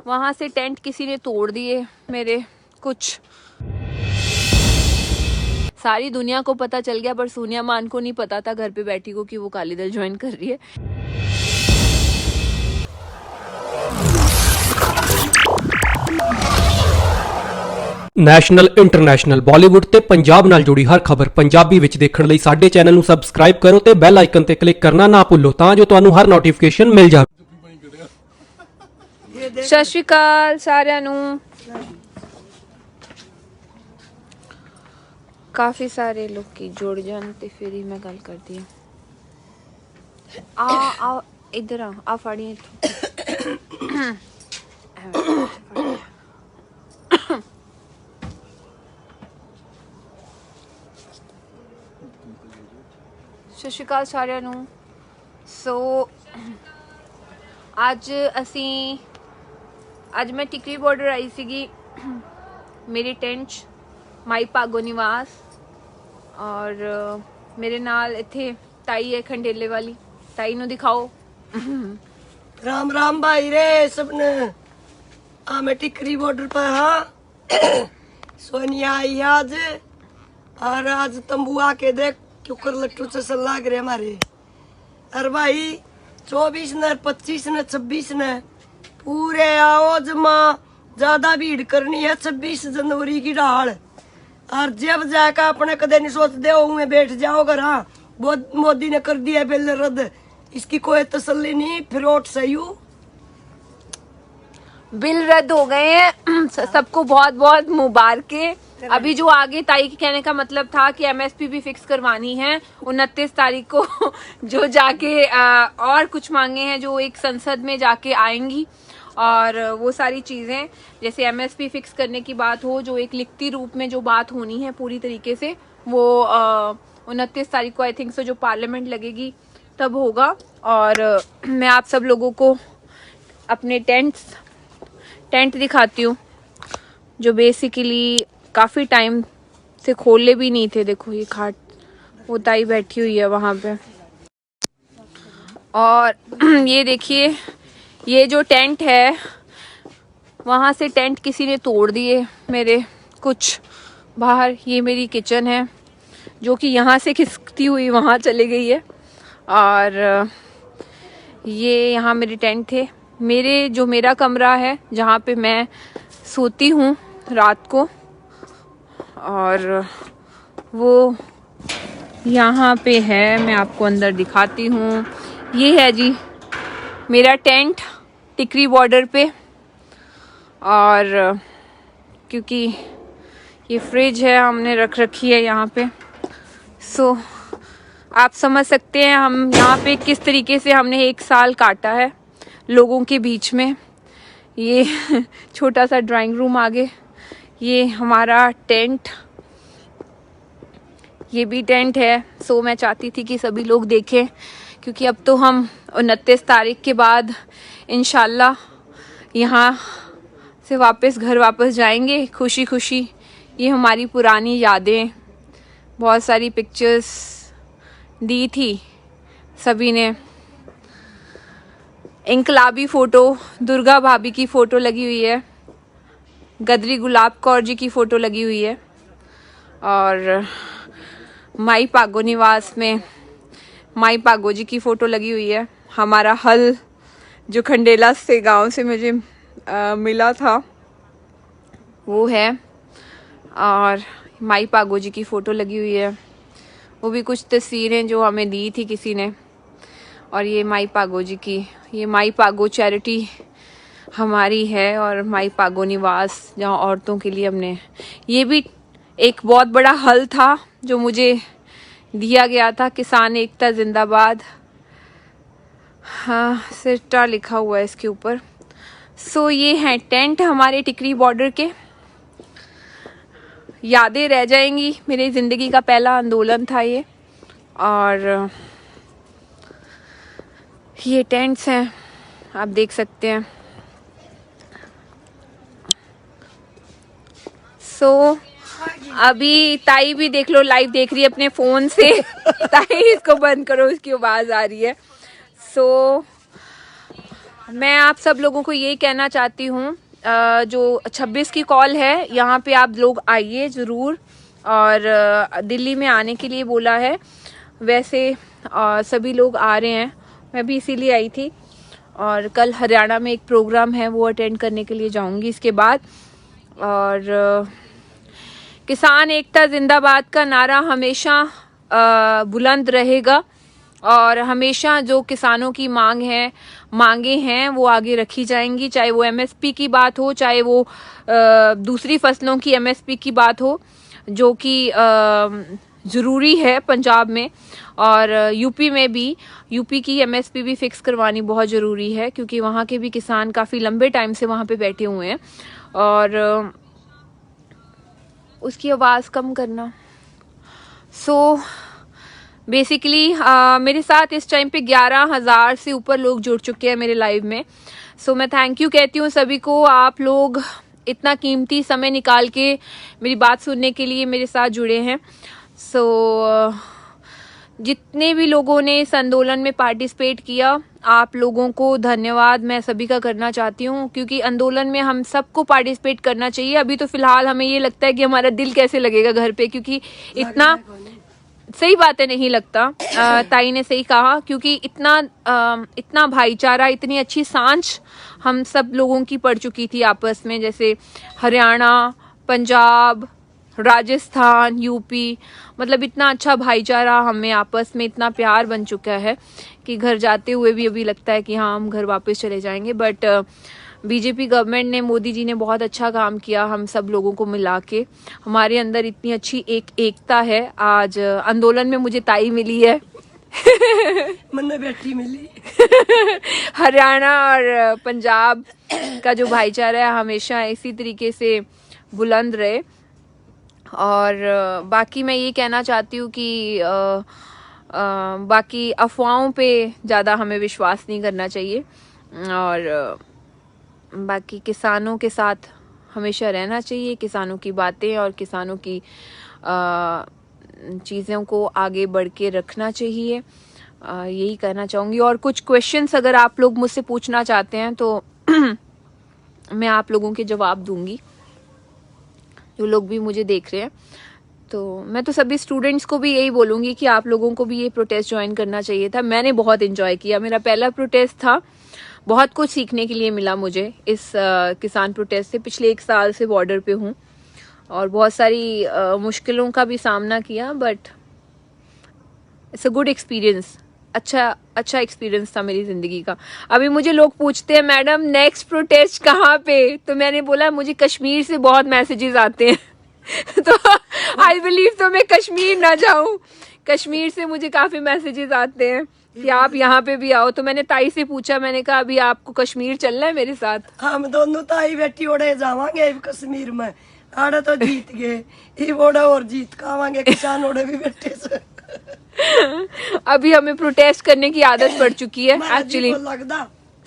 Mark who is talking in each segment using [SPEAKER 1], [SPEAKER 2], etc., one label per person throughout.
[SPEAKER 1] वहाँ से टेंट किसी ने तोड़ दिए मेरे कुछ। सारी दुनिया को पता चल गया पर सोनिया मान को नहीं पता था घर पे बैठी को कि वो अकाली दल ज्वाइन कर रही है।
[SPEAKER 2] ਨੈਸ਼ਨਲ ਇੰਟਰਨੈਸ਼ਨਲ ਬਾਲੀਵੁੱਡ ਤੇ ਪੰਜਾਬ ਨਾਲ ਜੁੜੀ ਹਰ ਖਬਰ ਪੰਜਾਬੀ ਵਿੱਚ ਦੇਖਣ ਲਈ ਸਾਡੇ ਚੈਨਲ ਨੂੰ ਸਬਸਕ੍ਰਾਈਬ ਕਰੋ ਤੇ ਬੈਲ ਆਈਕਨ ਤੇ ਕਲਿੱਕ ਕਰਨਾ ਨਾ ਭੁੱਲੋ ਤਾਂ ਜੋ ਤੁਹਾਨੂੰ ਹਰ ਨੋਟੀਫਿਕੇਸ਼ਨ ਮਿਲ ਜਾਵੇ।
[SPEAKER 1] ਸਤਿ ਸ਼੍ਰੀ ਅਕਾਲ ਸਾਰਿਆਂ ਨੂੰ। ਕਾਫੀ ਸਾਰੇ ਲੋਕੀ ਜੁੜ ਜਾਣ ਤੇ ਫਿਰ ਹੀ ਮੈਂ ਗੱਲ ਕਰਦੀ ਹਾਂ। ਆ ਇੱਧਰ ਆ ਫੜੀ ਸਤਿ ਸ਼੍ਰੀ ਅਕਾਲ ਸਾਰਿਆਂ ਨੂੰ। ਸੋ ਅੱਜ ਮੈਂ ਟਿਕਰੀ ਬਾਰਡਰ ਆਈ ਸੀਗੀ ਮੇਰੀ ਟੈਂਟ 'ਚ ਮਾਈ ਭਾਗੋ ਨਿਵਾਸ ਔਰ ਮੇਰੇ ਨਾਲ ਇੱਥੇ ਤਾਈ ਹੈ ਖੰਡੇਲੇ ਵਾਲੀ। ਤਾਈ ਨੂੰ ਦਿਖਾਓ।
[SPEAKER 3] राम राम भाई रे सबने। मैं टिकरी बॉर्डर पर हाँ सोनिया आई आज और आज तंबू आके देख क्योंकि लट्टू चसन लाग रहे हमारे। और भाई 24 ने 25 ने 26 ने पूरे आओ जमा। ज्यादा भीड़ करनी है 26 जनवरी की ढाल। और जब जाकर अपने कदे नहीं सोचते हो बैठ जाओ घर। हाँ मोदी ने कर दिया बिल रद्द, इसकी कोई तसल्ली नहीं। फिर वोट सही हो
[SPEAKER 1] बिल रद्द हो गए हैं। सबको बहुत बहुत मुबारकें। अभी जो आगे ताई के कहने का मतलब था कि एमएसपी भी फिक्स करवानी है 29 तारीख को जो जाके और कुछ मांगे हैं जो एक संसद में जाके आएंगी। और वो सारी चीज़ें जैसे एमएसपी फिक्स करने की बात हो जो एक लिखती रूप में जो बात होनी है पूरी तरीके से वो 29 तारीख को आई थिंक सो जो पार्लियामेंट लगेगी तब होगा। और मैं आप सब लोगों को अपने टेंट दिखाती हूँ जो बेसिकली काफ़ी टाइम से खोले भी नहीं थे। देखो ये खाट वो ताई बैठी हुई है वहाँ पे। और ये देखिए ये जो टेंट है वहाँ से टेंट किसी ने तोड़ दिए मेरे कुछ बाहर। ये मेरी किचन है जो कि यहाँ से खिसकती हुई वहाँ चली गई है। और ये यहाँ मेरे टेंट थे। मेरा कमरा है जहाँ पे मैं सोती हूँ रात को। और वो यहाँ पे है, मैं आपको अंदर दिखाती हूँ। ये है जी मेरा टेंट टिकरी बॉर्डर पे। और क्योंकि ये फ्रिज है हमने रख रखी है यहाँ पे। सो आप समझ सकते हैं हम यहाँ पे किस तरीके से हमने 1 साल काटा है लोगों के बीच में। ये छोटा सा ड्राइंग रूम आगे, ये हमारा टेंट, ये भी टेंट है। सो मैं चाहती थी कि सभी लोग देखें क्योंकि अब तो हम 29 तारीख के बाद इंशाल्लाह यहाँ से वापस घर वापस जाएंगे खुशी खुशी। ये हमारी पुरानी यादें, बहुत सारी पिक्चर्स दी थी सभी ने। इंकलाबी फ़ोटो, दुर्गा भाभी की फ़ोटो लगी हुई है, गदरी गुलाब कौर जी की फ़ोटो लगी हुई है। और माई पागो निवास में माई पागो जी की फ़ोटो लगी हुई है। हमारा हल जो खंडेला से गांव से मुझे मिला था वो है। और माई पागो जी की फ़ोटो लगी हुई है। वो भी कुछ तस्वीरें जो हमें दी थी किसी ने। और ये माई पागो जी की, ये माई पागो चैरिटी हमारी है और माई पागो निवास जहाँ औरतों के लिए हमने, ये भी एक बहुत बड़ा हल था जो मुझे दिया गया था। किसान एकता जिंदाबाद, हाँ सिरटा लिखा हुआ है इसके ऊपर। सो ये हैं टेंट हमारे टिकरी बॉर्डर के। यादें रह जाएंगी, मेरी ज़िंदगी का पहला आंदोलन था ये। और ये टेंट्स हैं आप देख सकते हैं। सो अभी ताई भी देख लो लाइव देख रही है अपने फ़ोन से। ताई इसको बंद करो, इसकी आवाज़ आ रही है। सो मैं आप सब लोगों को यही कहना चाहती हूँ, जो 26 की कॉल है यहाँ पे आप लोग आइए ज़रूर, और दिल्ली में आने के लिए बोला है। वैसे सभी लोग आ रहे हैं, मैं भी इसीलिए आई थी, और कल हरियाणा में एक प्रोग्राम है वो अटेंड करने के लिए जाऊंगी इसके बाद। और किसान एकता जिंदाबाद का नारा हमेशा बुलंद रहेगा, और हमेशा जो किसानों की मांगे हैं वो आगे रखी जाएंगी, चाहे वो एमएसपी की बात हो, चाहे वो दूसरी फसलों की एमएसपी की बात हो, जो कि ज़रूरी है पंजाब में, और यूपी में भी। यूपी की एमएसपी भी फिक्स करवानी बहुत ज़रूरी है, क्योंकि वहाँ के भी किसान काफ़ी लंबे टाइम से वहाँ पे बैठे हुए हैं, और उसकी आवाज़ कम करना। सो बेसिकली मेरे साथ इस टाइम पे 11,000 से ऊपर लोग जुड़ चुके हैं मेरे लाइव में। सो मैं थैंक यू कहती हूँ सभी को, आप लोग इतना कीमती समय निकाल के मेरी बात सुनने के लिए मेरे साथ जुड़े हैं। सो जितने भी लोगों ने इस आंदोलन में पार्टिसिपेट किया, आप लोगों को धन्यवाद मैं सभी का करना चाहती हूँ, क्योंकि आंदोलन में हम सबको पार्टिसिपेट करना चाहिए। अभी तो फिलहाल हमें ये लगता है कि हमारा दिल कैसे लगेगा घर पे, क्योंकि इतना सही बात है, नहीं लगता। ताई ने सही कहा, क्योंकि इतना भाईचारा, इतनी अच्छी सांझ हम सब लोगों की पड़ चुकी थी आपस में, जैसे हरियाणा, पंजाब, राजस्थान, यूपी, मतलब इतना अच्छा भाईचारा हमें आपस में, इतना प्यार बन चुका है कि घर जाते हुए भी अभी लगता है कि हाँ हम घर वापस चले जाएंगे। बट बीजेपी गवर्नमेंट ने, मोदी जी ने बहुत अच्छा काम किया हम सब लोगों को मिला के। हमारे अंदर इतनी अच्छी एकता है। आज आंदोलन में मुझे ताई मिली है
[SPEAKER 3] मन्ना बेटी मिली
[SPEAKER 1] हरियाणा और पंजाब का जो भाईचारा है हमेशा इसी तरीके से बुलंद रहे। और बाकी मैं ये कहना चाहती हूँ कि बाकी अफवाहों पे ज़्यादा हमें विश्वास नहीं करना चाहिए, और बाकी किसानों के साथ हमेशा रहना चाहिए, किसानों की बातें और किसानों की चीज़ों को आगे बढ़ के रखना चाहिए, यही कहना चाहूँगी। और कुछ क्वेश्चंस अगर आप लोग मुझसे पूछना चाहते हैं तो मैं आप लोगों के जवाब दूंगी, जो लोग भी मुझे देख रहे हैं। तो मैं तो सभी स्टूडेंट्स को भी यही बोलूँगी कि आप लोगों को भी ये प्रोटेस्ट ज्वाइन करना चाहिए था। मैंने बहुत एंजॉय किया, मेरा पहला प्रोटेस्ट था, बहुत कुछ सीखने के लिए मिला मुझे इस किसान प्रोटेस्ट से। पिछले 1 साल से बॉर्डर पे हूँ और बहुत सारी मुश्किलों का भी सामना किया, but it's a good experience. अच्छा एक्सपीरियंस था मेरी जिंदगी का। अभी मुझे लोग पूछते हैं मैडम नेक्स्ट प्रोटेस्ट कहाँ पे, तो मैंने बोला मुझे कश्मीर से बहुत मैसेजेस आते हैं तो आई बिलीव तो मैं कश्मीर ना जाऊं, कश्मीर से मुझे काफी मैसेजेस आते हैं कि आप यहाँ पे भी आओ। तो मैंने ताई से पूछा, मैंने कहा अभी आपको कश्मीर चलना है मेरे साथ?
[SPEAKER 3] हम दोनों ताई बेटी ओढ़े जावांगे कश्मीर में, आड़े तो जीत गए, ये ओढ़े और जीत खावांगे, किसान ओढ़े भी बेटे से
[SPEAKER 1] अभी हमें प्रोटेस्ट करने की आदत पड़ चुकी है एक्चुअली।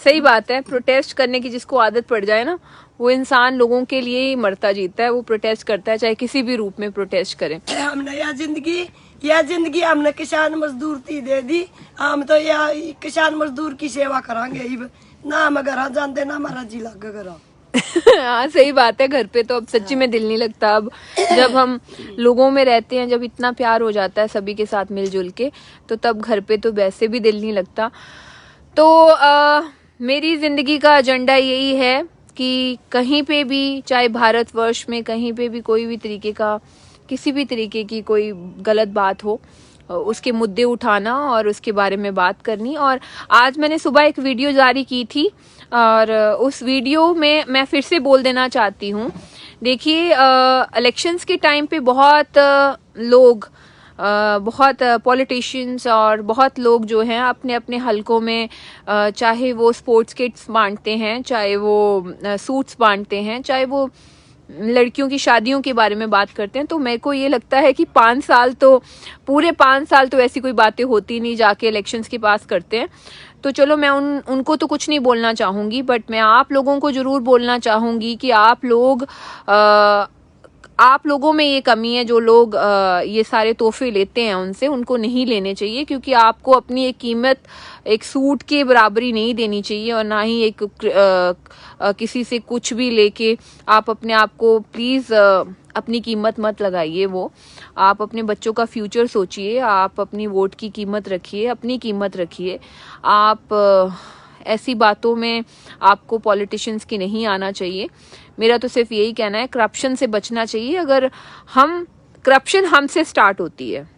[SPEAKER 1] सही बात है, प्रोटेस्ट करने की जिसको आदत पड़ जाए ना, वो इंसान लोगों के लिए ही मरता जीता है, वो प्रोटेस्ट करता है, चाहे किसी भी रूप में प्रोटेस्ट करे।
[SPEAKER 3] हमने यह जिंदगी हमने किसान मजदूर थी दे दी, हम तो यह किसान मजदूर की सेवा करांगे ही ना, हम घर जानते ना हमारा जी लग करा
[SPEAKER 1] हाँ सही बात है, घर पे तो अब सच्ची में दिल नहीं लगता। अब जब हम लोगों में रहते हैं, जब इतना प्यार हो जाता है सभी के साथ मिलजुल के, तो तब घर पे तो वैसे भी दिल नहीं लगता। तो मेरी जिंदगी का एजेंडा यही है कि कहीं पे भी, चाहे भारतवर्ष में कहीं पे भी कोई भी तरीके का, किसी भी तरीके की कोई गलत बात हो, उसके मुद्दे उठाना और उसके बारे में बात करनी। और आज मैंने सुबह एक वीडियो जारी की थी, और उस वीडियो में मैं फिर से बोल देना चाहती हूँ। देखिए इलेक्शंस के टाइम पे बहुत लोग, बहुत पॉलिटिशियंस और बहुत लोग जो हैं अपने अपने हलकों में, चाहे वो स्पोर्ट्स किट्स बांटते हैं, चाहे वो सूट्स बांटते हैं, चाहे वो लड़कियों की शादियों के बारे में बात करते हैं। तो मेरे को ये लगता है कि 5 साल तो, पूरे 5 साल तो ऐसी कोई बातें होती नहीं, जाके इलेक्शंस के पास करते हैं। तो चलो मैं उनको तो कुछ नहीं बोलना चाहूँगी, बट मैं आप लोगों को ज़रूर बोलना चाहूँगी कि आप लोग आप लोगों में ये कमी है, जो लोग ये सारे तोहफे लेते हैं उनसे, उनको नहीं लेने चाहिए, क्योंकि आपको अपनी एक कीमत एक सूट के बराबरी नहीं देनी चाहिए, और ना ही एक किसी से कुछ भी लेके आप अपने आप को प्लीज़ अपनी कीमत मत लगाइए। वो आप अपने बच्चों का फ्यूचर सोचिए, आप अपनी वोट की कीमत रखिए, अपनी कीमत रखिए। आप ऐसी बातों में आपको पॉलिटिशियंस की नहीं आना चाहिए। मेरा तो सिर्फ यही कहना है, करप्शन से बचना चाहिए। अगर हम करप्शन हमसे स्टार्ट होती है।